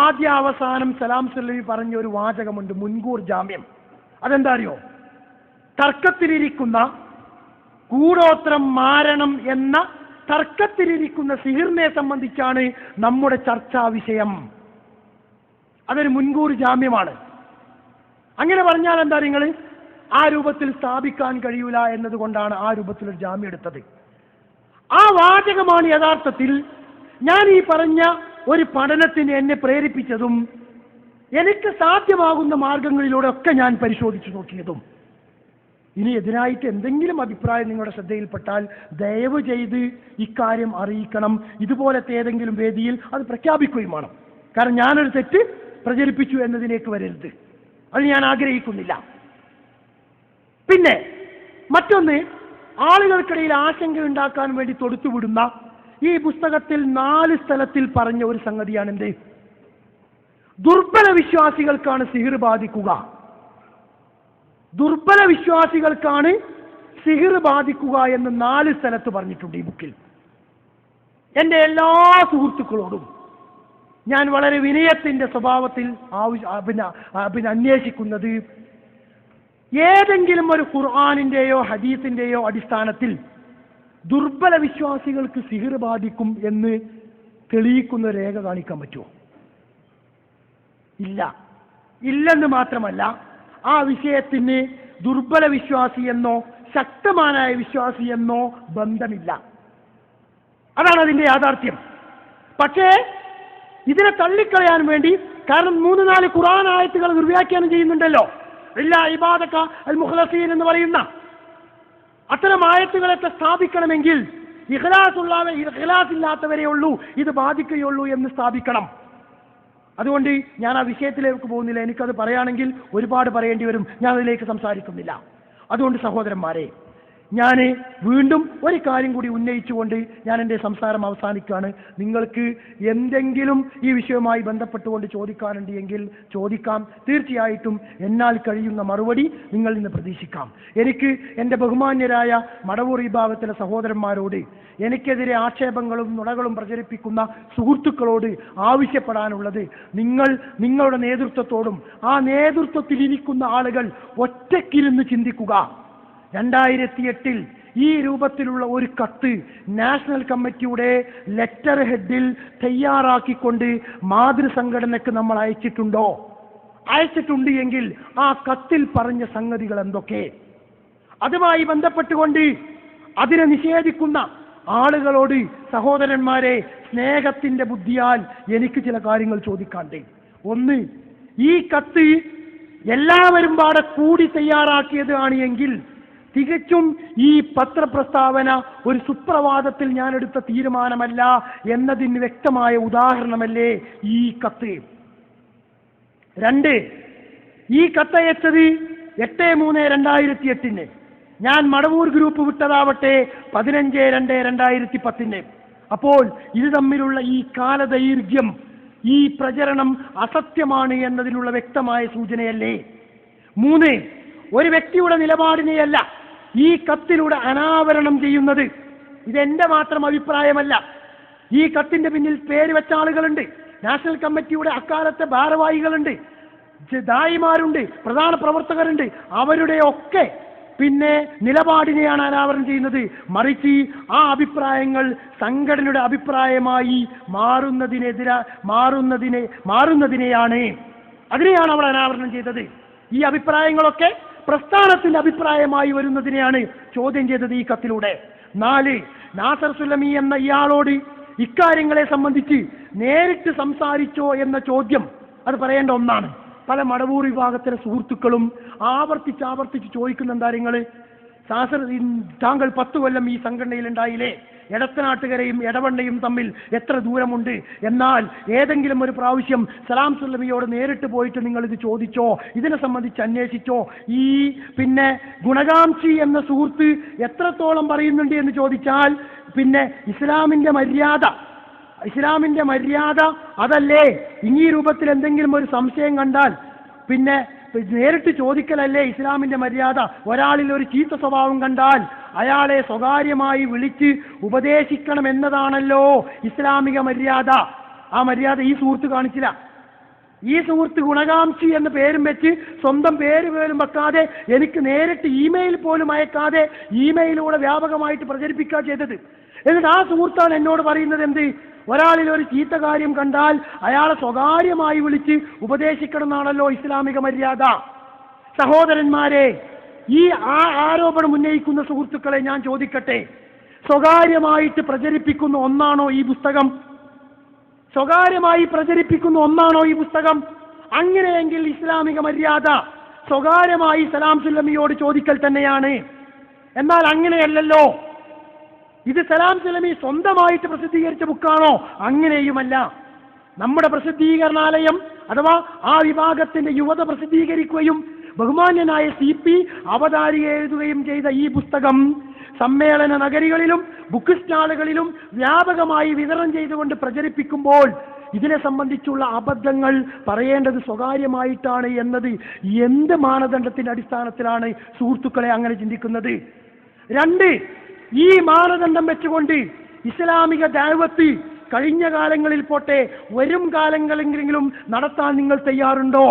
ആദ്യ അവസാനം സലാം സല്ലി പറഞ്ഞ ഒരു വാചകമുണ്ട്, മുൻകൂർ ജാമ്യം. അതെന്താ അറിയോ? തർക്കത്തിലിരിക്കുന്ന കൂടോത്രം മാരണം എന്ന തർക്കത്തിലിരിക്കുന്ന സിഹിറിനെ സംബന്ധിച്ചാണ് നമ്മുടെ ചർച്ചാ വിഷയം. അതൊരു മുൻകൂർ ജാമ്യമാണ്. അങ്ങനെ പറഞ്ഞാൽ എന്താ, നിങ്ങൾ ആ രൂപത്തിൽ സ്ഥാപിക്കാൻ കഴിയൂല എന്നതുകൊണ്ടാണ് ആ രൂപത്തിലൊരു ജാമ്യം എടുത്തത്. ആ വാചകമാണ് യഥാർത്ഥത്തിൽ ഞാൻ ഈ പറഞ്ഞ ഒരു പഠനത്തിന് എന്നെ പ്രേരിപ്പിച്ചതും എനിക്ക് സാധ്യമാകുന്ന മാർഗങ്ങളിലൂടെ ഒക്കെ ഞാൻ പരിശോധിച്ചു നോക്കിയതും. ഇനി ഇതിനായിട്ട് എന്തെങ്കിലും അഭിപ്രായം നിങ്ങളുടെ ശ്രദ്ധയിൽപ്പെട്ടാൽ ദയവ് ചെയ്ത് ഇക്കാര്യം അറിയിക്കണം. ഇതുപോലത്തെ ഏതെങ്കിലും വേദിയിൽ അത് പ്രഖ്യാപിക്കുകയും വേണം. കാരണം ഞാനൊരു തെറ്റ് പ്രചരിപ്പിച്ചു എന്നതിലേക്ക് വരരുത്, അത് ഞാൻ ആഗ്രഹിക്കുന്നില്ല. പിന്നെ മറ്റൊന്ന്, ആളുകൾക്കിടയിൽ ആശങ്ക ഉണ്ടാക്കാൻ വേണ്ടി തൊടുത്തുവിടുന്ന ഈ പുസ്തകത്തിൽ 4 സ്ഥലത്തിൽ പറഞ്ഞ ഒരു സംഗതിയാണ് എന്ത്? ദുർബല വിശ്വാസികൾക്കാണ് സിഹിർ ബാധിക്കുക. ദുർബല വിശ്വാസികൾക്കാണ് സിഹിർ ബാധിക്കുക എന്ന് 4 സ്ഥലത്ത് പറഞ്ഞിട്ടുണ്ട് ഈ ബുക്കിൽ. എൻ്റെ എല്ലാ സുഹൃത്തുക്കളോടും ഞാൻ വളരെ വിനയത്തിന്റെ സ്വഭാവത്തിൽ അന്വേഷിക്കുന്നത്, ഏതെങ്കിലും ഒരു ഖുർആനിന്റെയോ ഹദീസിന്റെയോ അടിസ്ഥാനത്തിൽ ദുർബല വിശ്വാസികൾക്ക് സിഹിർ ബാധിക്കും എന്ന് തെളിയിക്കുന്ന രേഖ കാണിക്കാൻ പറ്റുമോ? ഇല്ല. ഇല്ലെന്ന് മാത്രമല്ല, ആ വിഷയത്തിന് ദുർബല വിശ്വാസി എന്നോ ശക്തമാനായ വിശ്വാസി എന്നോ ബന്ധമില്ല. അതാണ് അതിന്റെ യാഥാർത്ഥ്യം. പക്ഷേ ഇതിനെ തള്ളിക്കളയാൻ വേണ്ടി, കാരണം 3-4 ഖുർആൻ ആയത്തുകൾ ദുർവ്യാഖ്യാനം ചെയ്യുന്നുണ്ടല്ലോ. ഇല്ലാ ഇബാദക അൽ മുഖ്ലസീൻ എന്ന് പറയുന്ന അത്തരം ആയത്തുകളൊക്കെ സ്ഥാപിക്കണമെങ്കിൽ ഇഖ്ലാസ് ഇല്ലാത്തവരെ ഉള്ളൂ ഇത് ബാധിക്കുകയുള്ളൂ എന്ന് സ്ഥാപിക്കണം. അതുകൊണ്ട് ഞാൻ ആ വിഷയത്തിലേക്ക് പോകുന്നില്ല. എനിക്കത് പറയുകയാണെങ്കിൽ ഒരുപാട് പറയേണ്ടി വരും. ഞാൻ അതിലേക്ക് സംസാരിക്കുന്നില്ല. അതുകൊണ്ട് സഹോദരന്മാരെ, ഞാൻ വീണ്ടും ഒരു കാര്യം കൂടി ഉന്നയിച്ചുകൊണ്ട് ഞാൻ എൻ്റെ സംസാരം അവസാനിക്കുകയാണ്. നിങ്ങൾക്ക് എന്തെങ്കിലും ഈ വിഷയവുമായി ബന്ധപ്പെട്ടുകൊണ്ട് ചോദിക്കാനുണ്ട് എങ്കിൽ ചോദിക്കാം. തീർച്ചയായിട്ടും എന്നാൽ കഴിയുന്ന മറുപടി നിങ്ങളിൽ നിന്ന് പ്രതീക്ഷിക്കാം. എനിക്ക് എൻ്റെ ബഹുമാന്യരായ മടവൂർ വിഭാഗത്തിലെ സഹോദരന്മാരോട്, എനിക്കെതിരെ ആക്ഷേപങ്ങളും നുണകളും പ്രചരിപ്പിക്കുന്ന സുഹൃത്തുക്കളോട് ആവശ്യപ്പെടാനുള്ളത്, നിങ്ങളുടെ നേതൃത്വത്തോടും ആ നേതൃത്വത്തിലിരിക്കുന്ന ആളുകൾ ഒറ്റയ്ക്കിരുന്ന് ചിന്തിക്കുക. 2008 ഈ രൂപത്തിലുള്ള ഒരു കത്ത് നാഷണൽ കമ്മിറ്റിയുടെ ലെറ്റർ ഹെഡിൽ തയ്യാറാക്കിക്കൊണ്ട് മാതൃസംഘടനയ്ക്ക് നമ്മൾ അയച്ചിട്ടുണ്ടോ? അയച്ചിട്ടുണ്ട് എങ്കിൽ ആ കത്തിൽ പറഞ്ഞ സംഗതികൾ എന്തൊക്കെ? അതുമായി ബന്ധപ്പെട്ടുകൊണ്ട് അതിനെ നിഷേധിക്കുന്ന ആളുകളോട് സഹോദരന്മാരെ, സ്നേഹത്തിന്റെ ബുദ്ധിയാൽ എനിക്ക് ചില കാര്യങ്ങൾ ചോദിക്കാണ്ട്. ഒന്ന്, ഈ കത്ത് എല്ലാവരും പാടെ കൂടി തയ്യാറാക്കിയതാണ് എങ്കിൽ തികച്ചും ഈ പത്രപ്രസ്താവന ഒരു സുപ്രഭാതത്തിൽ ഞാൻ എടുത്ത തീരുമാനമല്ല എന്നതിന് വ്യക്തമായ ഉദാഹരണമല്ലേ ഈ കത്ത്. 2, ഈ കത്തയച്ചത് 8/3/2008. ഞാൻ മടവൂർ ഗ്രൂപ്പ് വിട്ടതാവട്ടെ 15/2/2010. അപ്പോൾ ഇത് തമ്മിലുള്ള ഈ കാലദൈർഘ്യം, ഈ പ്രചരണം അസത്യമാണ് എന്നതിനുള്ള വ്യക്തമായ സൂചനയല്ലേ? 3, ഒരു വ്യക്തിയുടെ നിലപാടിനെയല്ല ഈ കത്തിലൂടെ അനാവരണം ചെയ്യുന്നത്. ഇതെന്റെ മാത്രം അഭിപ്രായമല്ല. ഈ കത്തിന്റെ പിന്നിൽ പേര് വെച്ച ആളുകളുണ്ട്. നാഷണൽ കമ്മിറ്റിയുടെ അക്കാലത്തെ ഭാരവാഹികളുണ്ട്, ദായിമാരുണ്ട്, പ്രധാന പ്രവർത്തകരുണ്ട്. അവരുടെ ഒക്കെ പിന്നെ നിലപാടിനെയാണ് അനാവരണം ചെയ്യുന്നത്. മറിച്ച് ആ അഭിപ്രായങ്ങൾ സംഘടനയുടെ അഭിപ്രായമായി മാറുന്നതിനെയാണ് അവിടെ അനാവരണം ചെയ്തത്. ഈ അഭിപ്രായങ്ങളൊക്കെ പ്രസ്ഥാനത്തിന്റെ അഭിപ്രായമായി വരുന്നതിനെയാണ് ചോദ്യം ചെയ്തത് ഈ കത്തിലൂടെ. 4, നാസർ സുലമി എന്ന ഇയാളോട് ഇക്കാര്യങ്ങളെ സംബന്ധിച്ച് നേരിട്ട് സംസാരിച്ചോ എന്ന ചോദ്യം അത് പറയേണ്ട ഒന്നാണ്. പല മടവൂർ വിഭാഗത്തിലെ സുഹൃത്തുക്കളും ആവർത്തിച്ച് ചോദിക്കുന്ന കാര്യങ്ങൾ, താങ്കൾ 10 കൊല്ലം ഈ സംഘടനയിൽ ഉണ്ടായില്ലേ? എടത്തനാട്ടുകരയും എടവണ്ണയും തമ്മിൽ എത്ര ദൂരമുണ്ട്? എന്നാൽ ഏതെങ്കിലും ഒരു പ്രാവശ്യം സലാം സുല്ലമിയോട് നേരിട്ട് പോയിട്ട് നിങ്ങൾ ഇത് ചോദിച്ചോ? ഇതിനെ സംബന്ധിച്ച് അന്വേഷിച്ചോ? ഈ പിന്നെ ഗുണകാംക്ഷി എന്ന സുഹൃത്ത് എത്രത്തോളം പറയുന്നുണ്ട് എന്ന് ചോദിച്ചാൽ, പിന്നെ ഇസ്ലാമിന്റെ മര്യാദ അതല്ലേ? ഈ രൂപത്തിൽ എന്തെങ്കിലും ഒരു സംശയം കണ്ടാൽ പിന്നെ നേരിട്ട് ചോദിക്കലല്ലേ ഇസ്ലാമിന്റെ മര്യാദ? ഒരാളിൽ ഒരു ചീത്ത സ്വഭാവം കണ്ടാൽ അയാളെ സ്വകാര്യമായി വിളിച്ച് ഉപദേശിക്കണം എന്നതാണല്ലോ ഇസ്ലാമിക മര്യാദ. ആ മര്യാദ ഈ സുഹൃത്ത് കാണിച്ചില്ല. ഈ സുഹൃത്ത് ഗുണകാംക്ഷി എന്ന പേരും വെച്ച് സ്വന്തം പേര് പോലും വെക്കാതെ, എനിക്ക് നേരിട്ട് ഇമെയിൽ പോലും അയക്കാതെ ഇമെയിലൂടെ വ്യാപകമായിട്ട് പ്രചരിപ്പിക്കുക ചെയ്തത്. എന്നിട്ട് ആ സുഹൃത്താണ് എന്നോട് പറയുന്നത് എന്ത്, ഒരാളിൽ ഒരു ചീത്ത കാര്യം കണ്ടാൽ അയാളെ സ്വകാര്യമായി വിളിച്ച് ഉപദേശിക്കണം എന്നാണല്ലോ ഇസ്ലാമിക മര്യാദ. സഹോദരന്മാരെ, ഈ ആരോപണം ഉന്നയിക്കുന്ന സുഹൃത്തുക്കളെ ഞാൻ ചോദിക്കട്ടെ, സ്വകാര്യമായിട്ട് പ്രചരിപ്പിക്കുന്ന ഒന്നാണോ ഈ പുസ്തകം? സ്വകാര്യമായി പ്രചരിപ്പിക്കുന്ന ഒന്നാണോ ഈ പുസ്തകം? അങ്ങനെയെങ്കിൽ ഇസ്ലാമിക മര്യാദ സ്വകാര്യമായി സലാം സുല്ലമിയോട് ചോദിക്കൽ തന്നെയാണ്. എന്നാൽ അങ്ങനെയല്ലല്ലോ. ഇത് സലാം സുല്ലമി സ്വന്തമായിട്ട് പ്രസിദ്ധീകരിച്ച ബുക്കാണോ? അങ്ങനെയുമല്ല. നമ്മുടെ പ്രസിദ്ധീകരണാലയം അഥവാ ആ വിഭാഗത്തിന്റെ യുവത പ്രസിദ്ധീകരിക്കുകയും ബഹുമാന്യനായ CP അവതാരിക എഴുതുകയും ചെയ്ത ഈ പുസ്തകം സമ്മേളന നഗരികളിലും ബുക്ക് സ്റ്റാളുകളിലും വ്യാപകമായി വിതരണം ചെയ്തുകൊണ്ട് പ്രചരിപ്പിക്കുമ്പോൾ ഇതിനെ സംബന്ധിച്ചുള്ള അബദ്ധങ്ങൾ പറയേണ്ടത് സ്വകാര്യമായിട്ടാണ് എന്നത് എന്ത് മാനദണ്ഡത്തിന്റെ അടിസ്ഥാനത്തിലാണ് സുഹൃത്തുക്കളെ അങ്ങനെ ചിന്തിക്കുന്നത്? 2, ഈ മാനദണ്ഡം വെച്ചുകൊണ്ട് ഇസ്ലാമിക ദഅവത്ത് കഴിഞ്ഞ കാലങ്ങളിൽ പോട്ടെ വരും കാലങ്ങളെങ്കിലും നടത്താൻ നിങ്ങൾ തയ്യാറുണ്ടോ?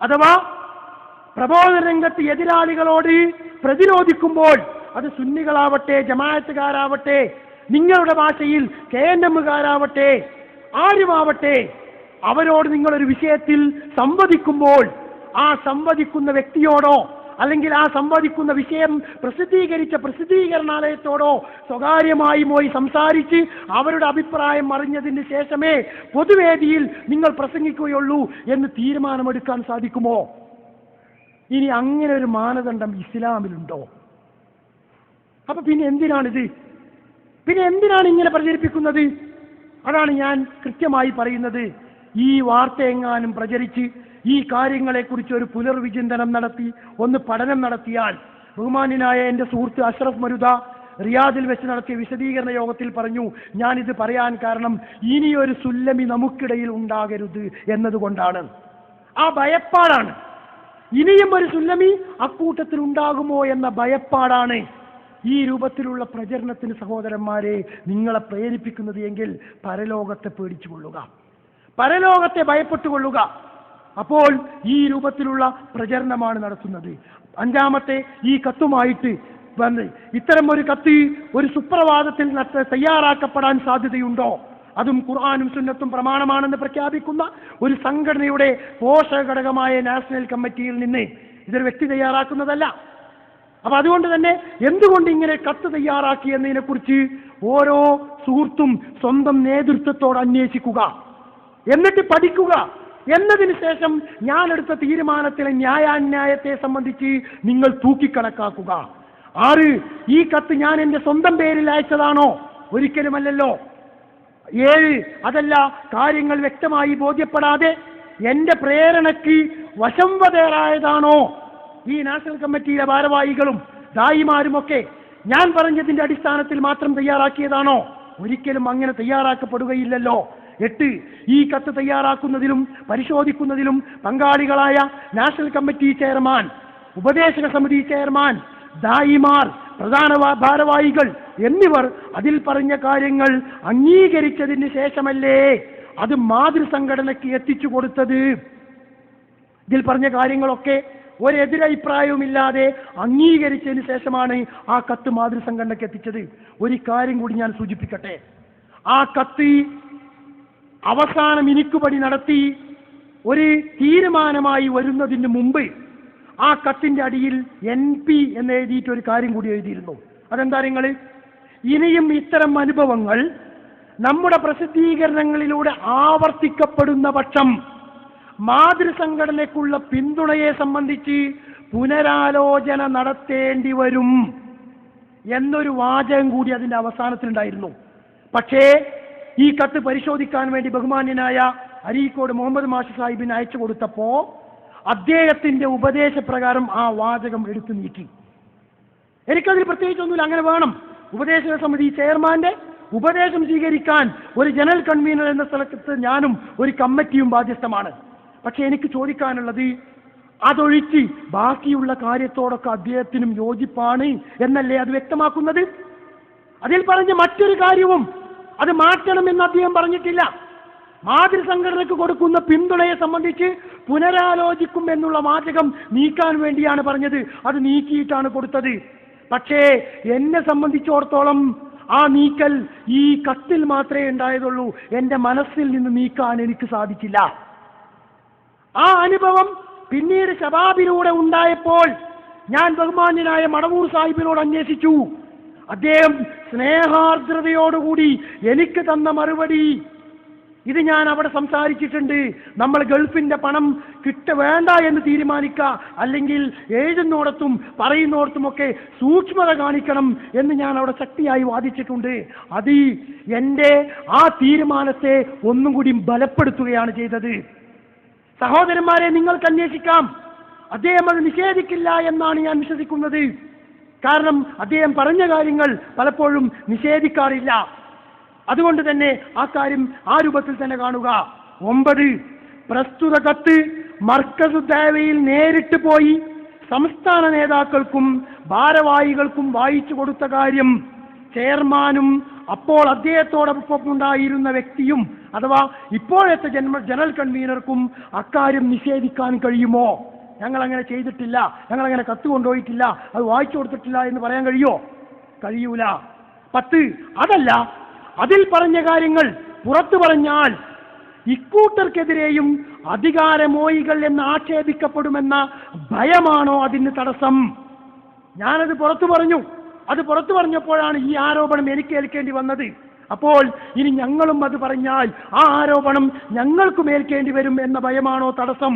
അഥവാ പ്രബോധന രംഗത്ത് എതിരാളികളോട് പ്രതിരോധിക്കുമ്പോൾ അത് സുന്നികളാവട്ടെ, ജമാഅത്തുകാരാവട്ടെ, നിങ്ങളുടെ ഭാഷയിൽ KNMകാരാവട്ടെ, ആരുമാവട്ടെ, അവരോട് നിങ്ങളൊരു വിഷയത്തിൽ സംവദിക്കുമ്പോൾ ആ സംവദിക്കുന്ന വ്യക്തിയോടോ അല്ലെങ്കിൽ ആ സംവദിക്കുന്ന വിഷയം പ്രസിദ്ധീകരിച്ച പ്രസിദ്ധീകരണാലയത്തോടോ സ്വകാര്യമായി പോയി സംസാരിച്ച് അവരുടെ അഭിപ്രായം അറിഞ്ഞതിന് ശേഷമേ പൊതുവേദിയിൽ നിങ്ങൾ പ്രസംഗിക്കുകയുള്ളൂ എന്ന് തീരുമാനമെടുക്കാൻ സാധിക്കുമോ? ഇനി അങ്ങനെ ഒരു മാനദണ്ഡം ഇസ്ലാമിലുണ്ടോ? അപ്പൊ പിന്നെ എന്തിനാണിത്? പിന്നെ എന്തിനാണ് ഇങ്ങനെ പ്രചരിപ്പിക്കുന്നത്? അതാണ് ഞാൻ കൃത്യമായി പറയുന്നത്. ഈ വാർത്ത എങ്ങാനും പ്രചരിച്ച് ഈ കാര്യങ്ങളെക്കുറിച്ച് ഒരു പുനർവിചിന്തനം നടത്തി ഒന്ന് പഠനം നടത്തിയാൽ, ബഹുമാന്യനായ എൻ്റെ സുഹൃത്ത് അഷ്റഫ് മരുദ റിയാദിൽ വെച്ച് നടത്തിയ വിശദീകരണ യോഗത്തിൽ പറഞ്ഞു, ഞാനിത് പറയാൻ കാരണം ഇനിയൊരു സുല്ലമി നമുക്കിടയിൽ ഉണ്ടാകരുത് എന്നതുകൊണ്ടാണ്. ആ ഭയപ്പാടാണ്. ഇനിയും ഒരു സുല്ലമി അക്കൂട്ടത്തിൽ ഉണ്ടാകുമോ എന്ന ഭയപ്പാടാണ് ഈ രൂപത്തിലുള്ള പ്രചരണത്തിന് സഹോദരന്മാരെ നിങ്ങളെ പ്രേരിപ്പിക്കുന്നത് എങ്കിൽ പരലോകത്തെ പേടിച്ചുകൊള്ളുക, പരലോകത്തെ ഭയപ്പെട്ടുകൊള്ളുക. അപ്പോൾ ഈ രൂപത്തിലുള്ള പ്രചരണമാണ് നടത്തുന്നത്. 5-ാമത്തെ ഈ കത്തുമായിട്ട് വന്ന് ഇത്തരം ഒരു കത്ത് ഒരു സുപ്രഭാതത്തിൽ തയ്യാറാക്കപ്പെടാൻ സാധ്യതയുണ്ടോ? അതും ഖുർആനും സുന്നത്തും പ്രമാണമാണെന്ന് പ്രഖ്യാപിക്കുന്ന ഒരു സംഘടനയുടെ പോഷക ഘടകമായ നാഷണൽ കമ്മിറ്റിയിൽ നിന്ന് ഇതൊരു വ്യക്തി തയ്യാറാക്കുന്നതല്ല. അപ്പൊ അതുകൊണ്ട് തന്നെ എന്തുകൊണ്ട് ഇങ്ങനെ കത്ത് തയ്യാറാക്കി എന്നതിനെ കുറിച്ച് ഓരോ സുഹൃത്തും സ്വന്തം നേതൃത്വത്തോട് അന്വേഷിക്കുക, എന്നിട്ട് പഠിക്കുക. എന്നതിന് ശേഷം ഞാൻ എടുത്ത തീരുമാനത്തിലെ ന്യായാന്യായത്തെ സംബന്ധിച്ച് നിങ്ങൾ തൂക്കിക്കണക്കാക്കുക. 6, ഈ കത്ത് ഞാൻ എൻ്റെ സ്വന്തം പേരിൽ അയച്ചതാണോ? ഒരിക്കലുമല്ലല്ലോ. 7, അതല്ല, കാര്യങ്ങൾ വ്യക്തമായി ബോധ്യപ്പെടാതെ എൻ്റെ പ്രേരണയ്ക്ക് വശംവദേറായതാണോ ഈ നാഷണൽ കമ്മിറ്റിയിലെ ഭാരവാഹികളും ദായിമാരുമൊക്കെ ഞാൻ പറഞ്ഞതിൻ്റെ അടിസ്ഥാനത്തിൽ മാത്രം തയ്യാറാക്കിയതാണോ? ഒരിക്കലും അങ്ങനെ തയ്യാറാക്കപ്പെടുകയില്ലല്ലോ. 8, ഈ കത്ത് തയ്യാറാക്കുന്നതിലും പരിശോധിക്കുന്നതിലും പങ്കാളികളായ നാഷണൽ കമ്മിറ്റി ചെയർമാൻ, ഉപദേശക സമിതി ചെയർമാൻ, ദായിമാർ, പ്രധാന ഭാരവാഹികൾ എന്നിവർ അതിൽ പറഞ്ഞ കാര്യങ്ങൾ അംഗീകരിച്ചതിന് ശേഷമല്ലേ അത് മാതൃസംഘടനയ്ക്ക് എത്തിച്ചു കൊടുത്തത്. ഇതിൽ പറഞ്ഞ കാര്യങ്ങളൊക്കെ ഒരെതിരഭിപ്രായവുമില്ലാതെ അംഗീകരിച്ചതിന് ശേഷമാണ് ആ കത്ത് മാതൃസംഘടനയ്ക്ക് എത്തിച്ചത്. ഒരു കാര്യം കൂടി ഞാൻ സൂചിപ്പിക്കട്ടെ. ആ കത്ത് അവസാന മിനുക്കുപടി നടത്തി ഒരു തീരുമാനമായി വരുന്നതിന് മുമ്പ് ആ കത്തിന്റെ അടിയിൽ NP എന്ന് എഴുതിയിട്ട് ഒരു കാര്യം കൂടി എഴുതിയിരുന്നു. അതെന്താ? നിങ്ങൾ ഇനിയും ഇത്തരം അനുഭവങ്ങൾ നമ്മുടെ പ്രസിദ്ധീകരണങ്ങളിലൂടെ ആവർത്തിക്കപ്പെടുന്ന പക്ഷം മാതൃസംഘടനയ്ക്കുള്ള പിന്തുണയെ സംബന്ധിച്ച് പുനരാലോചന നടത്തേണ്ടി വരും എന്നൊരു വാചകം കൂടി അതിന്റെ അവസാനത്തിലുണ്ടായിരുന്നു. പക്ഷേ ഈ കത്ത് പരിശോധിക്കാൻ വേണ്ടി ബഹുമാന്യനായ അരീക്കോട് മുഹമ്മദ് മാഷി സാഹിബിന് അയച്ചു കൊടുത്തപ്പോ അദ്ദേഹത്തിന്റെ ഉപദേശപ്രകാരം ആ വാചകം എടുത്തു നീക്കി. എനിക്കതിൽ പ്രത്യേകിച്ചൊന്നുമില്ല, അങ്ങനെ വേണം. ഉപദേശക സമിതി ചെയർമാന്റെ ഉപദേശം സ്വീകരിക്കാൻ ഒരു ജനറൽ കൺവീനർ എന്ന സ്ഥലത്ത് ഞാനും ഒരു കമ്മിറ്റിയും ബാധ്യസ്ഥമാണ്. പക്ഷെ എനിക്ക് ചോദിക്കാനുള്ളത്, അതൊഴിച്ച് ബാക്കിയുള്ള കാര്യത്തോടൊക്കെ അദ്ദേഹത്തിനും യോജിപ്പാണ് എന്നല്ലേ അത് വ്യക്തമാക്കുന്നത്? അതിൽ പറഞ്ഞ മറ്റൊരു കാര്യവും അത് മാറ്റണമെന്ന് അദ്ദേഹം പറഞ്ഞിട്ടില്ല. മാതൃസംഘടനയ്ക്ക് കൊടുക്കുന്ന പിന്തുണയെ സംബന്ധിച്ച് പുനരാലോചിക്കും എന്നുള്ള വാചകം നീക്കാൻ വേണ്ടിയാണ് പറഞ്ഞത്. അത് നീക്കിയിട്ടാണ് കൊടുത്തത്. പക്ഷേ എന്നെ സംബന്ധിച്ചിടത്തോളം ആ നീക്കൽ ഈ കത്തിൽ മാത്രമേ ഉണ്ടായതുള്ളൂ. എൻ്റെ മനസ്സിൽ നിന്ന് നീക്കാൻ എനിക്ക് സാധിച്ചില്ല. ആ അനുഭവം പിന്നീട് ശബാബിലൂടെ ഉണ്ടായപ്പോൾ ഞാൻ ബഹുമാന്യനായ മടവൂർ സാഹിബിനോട് അന്വേഷിച്ചു. അദ്ദേഹം സ്നേഹാർദ്രതയോടുകൂടി എനിക്ക് തന്ന മറുപടി, ഇത് ഞാൻ അവിടെ സംസാരിച്ചിട്ടുണ്ട്, നമ്മൾ ഗൾഫിന്റെ പണം വേണ്ട എന്ന് തീരുമാനിക്കുക, അല്ലെങ്കിൽ എഴുതുന്നോടത്തും പറയുന്നോടത്തുമൊക്കെ സൂക്ഷ്മത കാണിക്കണം എന്ന് ഞാൻ അവിടെ ശക്തിയായി വാദിച്ചിട്ടുണ്ട്. അത് എൻ്റെ ആ തീരുമാനത്തെ ഒന്നും കൂടി ബലപ്പെടുത്തുകയാണ് ചെയ്തത്. സഹോദരന്മാരെ, നിങ്ങൾക്ക് അന്വേഷിക്കാം. അദ്ദേഹം അത് നിഷേധിക്കില്ല എന്നാണ് ഞാൻ വിശ്വസിക്കുന്നത്. കാരണം അദ്ദേഹം പറഞ്ഞ കാര്യങ്ങൾ പലപ്പോഴും നിഷേധിക്കാറില്ല. അതുകൊണ്ട് തന്നെ ആ കാര്യം ആ രൂപത്തിൽ തന്നെ കാണുക. 9, പ്രസ്തുത കത്ത് മർക്കസ് ദഅവയിൽ നേരിട്ട് പോയി സംസ്ഥാന നേതാക്കൾക്കും ഭാരവാഹികൾക്കും വായിച്ചു കൊടുത്ത കാര്യം ചെയർമാനും അപ്പോൾ അദ്ദേഹത്തോടൊപ്പം ഉണ്ടായിരുന്ന വ്യക്തിയും അഥവാ ഇപ്പോഴത്തെ ജനറൽ കൺവീനർക്കും അക്കാര്യം നിഷേധിക്കാൻ കഴിയുമോ? ഞങ്ങളങ്ങനെ ചെയ്തിട്ടില്ല, ഞങ്ങളങ്ങനെ കത്ത് കൊണ്ടുപോയിട്ടില്ല, അത് വായിച്ചു കൊടുത്തിട്ടില്ല എന്ന് പറയാൻ കഴിയുമോ? കഴിയൂല. 10, അതല്ല, അതിൽ പറഞ്ഞ കാര്യങ്ങൾ പുറത്തു പറഞ്ഞാൽ ഇക്കൂട്ടർക്കെതിരെയും അധികാരമോഹികൾ എന്ന് ആക്ഷേപിക്കപ്പെടുമെന്ന ഭയമാണോ അതിന് തടസ്സം? ഞാനത് പുറത്തു പറഞ്ഞു. അത് പുറത്തു പറഞ്ഞപ്പോഴാണ് ഈ ആരോപണം എനിക്ക് ഏൽക്കേണ്ടി വന്നത്. അപ്പോൾ ഇനി ഞങ്ങളും അത് പറഞ്ഞാൽ ആ ആരോപണം ഞങ്ങൾക്കും ഏൽക്കേണ്ടി വരും എന്ന ഭയമാണോ തടസ്സം?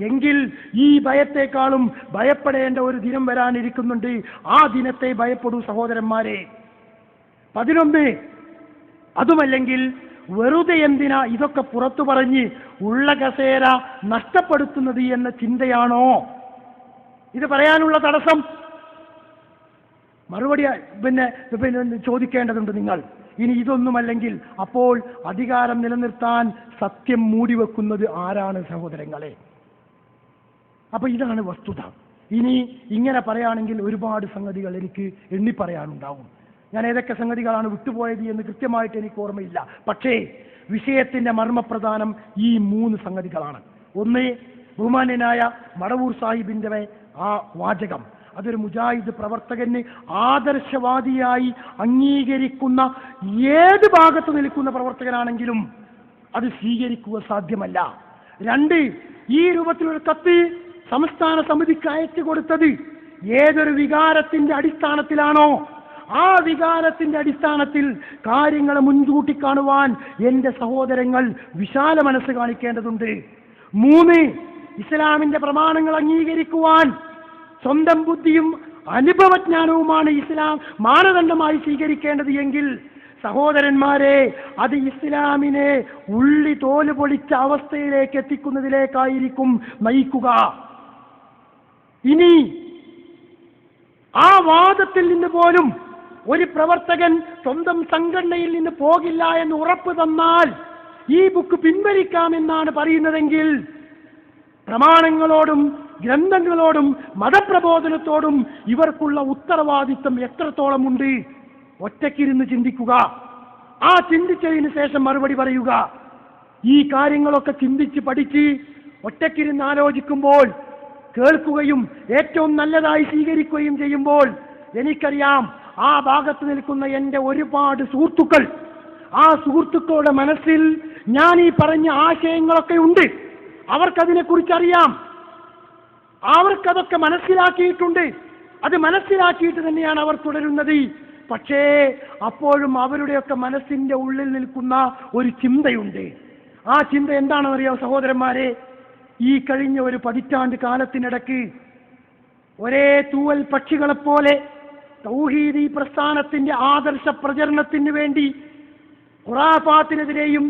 എങ്കിൽ ഈ ഭയത്തെക്കാളും ഭയപ്പെടേണ്ട ഒരു ദിനം വരാനിരിക്കുന്നുണ്ട്. ആ ദിനത്തെ ഭയപ്പെടൂ സഹോദരന്മാരെ. 11, അതുമല്ലെങ്കിൽ വെറുതെ എന്തിനാ ഇതൊക്കെ പുറത്തു പറഞ്ഞ് ഉള്ള കസേര നഷ്ടപ്പെടുത്തുന്നത് എന്ന ചിന്തയാണോ ഇത് പറയാനുള്ള തടസ്സം? മറുപടി പിന്നെ ചോദിക്കേണ്ടതുണ്ട് നിങ്ങൾ. ഇനി ഇതൊന്നുമല്ലെങ്കിൽ അപ്പോൾ അധികാരം നിലനിർത്താൻ സത്യം മൂടിവെക്കുന്നത് ആരാണ് സഹോദരങ്ങളെ? അപ്പൊ ഇതാണ് വസ്തുത. ഇനി ഇങ്ങനെ പറയുകയാണെങ്കിൽ ഒരുപാട് സംഗതികൾ എനിക്ക് എണ്ണിപ്പറയാനുണ്ടാവും. ഞാൻ ഏതൊക്കെ സംഗതികളാണ് വിട്ടുപോയത് എന്ന് കൃത്യമായിട്ട് എനിക്ക് ഓർമ്മയില്ല. പക്ഷേ വിഷയത്തിന്റെ മർമ്മപ്രധാനം ഈ 3 സംഗതികളാണ്. ഒന്ന്, ബഹുമാന്യനായ മടവൂർ സാഹിബിന്റെ ആ വാചകം, അതൊരു മുജാഹിദ് പ്രവർത്തകന് ആദർശവാദിയായി അംഗീകരിക്കുന്ന ഏത് ഭാഗത്ത് നിൽക്കുന്ന പ്രവർത്തകനാണെങ്കിലും അത് സ്വീകരിക്കുക സാധ്യമല്ല. 2, ഈ രൂപത്തിലൊരു കത്ത് സംസ്ഥാന സമിതിക്ക് അയച്ചു കൊടുത്തത് ഏതൊരു വികാരത്തിന്റെ അടിസ്ഥാനത്തിലാണോ ആ വികാരത്തിന്റെ അടിസ്ഥാനത്തിൽ കാര്യങ്ങളെ മുൻകൂട്ടി കാണുവാൻ എന്റെ സഹോദരങ്ങൾ വിശാല മനസ്സ് കാണിക്കേണ്ടതുണ്ട്. 3, ഇസ്ലാമിന്റെ പ്രമാണങ്ങൾ അംഗീകരിക്കുവാൻ സ്വന്തം ബുദ്ധിയും അനുഭവജ്ഞാനവുമാണ് ഇസ്ലാം മാനദണ്ഡമായി സ്വീകരിക്കേണ്ടത് എങ്കിൽ സഹോദരന്മാരെ, അത് ഇസ്ലാമിനെ ഉള്ളി തോല് പൊളിച്ച അവസ്ഥയിലേക്ക് എത്തിക്കുന്നതിലേക്കായിരിക്കും നയിക്കുക. ഇനി ആ വാദത്തിൽ നിന്ന് പോലും ഒരു പ്രവർത്തകൻ സ്വന്തം സംഘടനയിൽ നിന്ന് പോകില്ല എന്ന് ഉറപ്പ് തന്നാൽ ഈ ബുക്ക് പിൻവലിക്കാമെന്നാണ് പറയുന്നതെങ്കിൽ പ്രമാണങ്ങളോടും ഗ്രന്ഥങ്ങളോടും മതപ്രബോധനത്തോടും ഇവർക്കുള്ള ഉത്തരവാദിത്വം എത്രത്തോളം ഉണ്ട്? ഒറ്റയ്ക്കിരുന്ന് ചിന്തിക്കുക. ആ ചിന്തിച്ചതിന് ശേഷം മറുപടി പറയുക. ഈ കാര്യങ്ങളൊക്കെ ചിന്തിച്ച് പഠിച്ച് ഒറ്റയ്ക്കിരുന്ന് ആലോചിക്കുമ്പോൾ, കേൾക്കുകയും ഏറ്റവും നല്ലതായി സ്വീകരിക്കുകയും ചെയ്യുമ്പോൾ എനിക്കറിയാം ആ ഭാഗത്ത് നിൽക്കുന്ന എൻ്റെ ഒരുപാട് സുഹൃത്തുക്കൾ, ആ സുഹൃത്തുക്കളുടെ മനസ്സിൽ ഞാൻ ഈ പറഞ്ഞ ആശയങ്ങളൊക്കെ ഉണ്ട്. അവർക്കതിനെക്കുറിച്ചറിയാം, അവർക്കതൊക്കെ മനസ്സിലാക്കിയിട്ടുണ്ട്. അത് മനസ്സിലാക്കിയിട്ട് തന്നെയാണ് അവർ തുടരുന്നത്. പക്ഷേ അപ്പോഴും അവരുടെയൊക്കെ മനസ്സിന്റെ ഉള്ളിൽ നിൽക്കുന്ന ഒരു ചിന്തയുണ്ട്. ആ ചിന്ത എന്താണെന്നറിയാം സഹോദരന്മാരെ? ഈ കഴിഞ്ഞ ഒരു 10 പതിറ്റാണ്ട് കാലത്തിനിടയ്ക്ക് ഒരേ തൂവൽ പക്ഷികളെപ്പോലെ തൗഹീദി പ്രസ്ഥാനത്തിന്റെ ആദർശ പ്രചരണത്തിന് വേണ്ടി ഖുറാഫാത്തിനെതിരെയും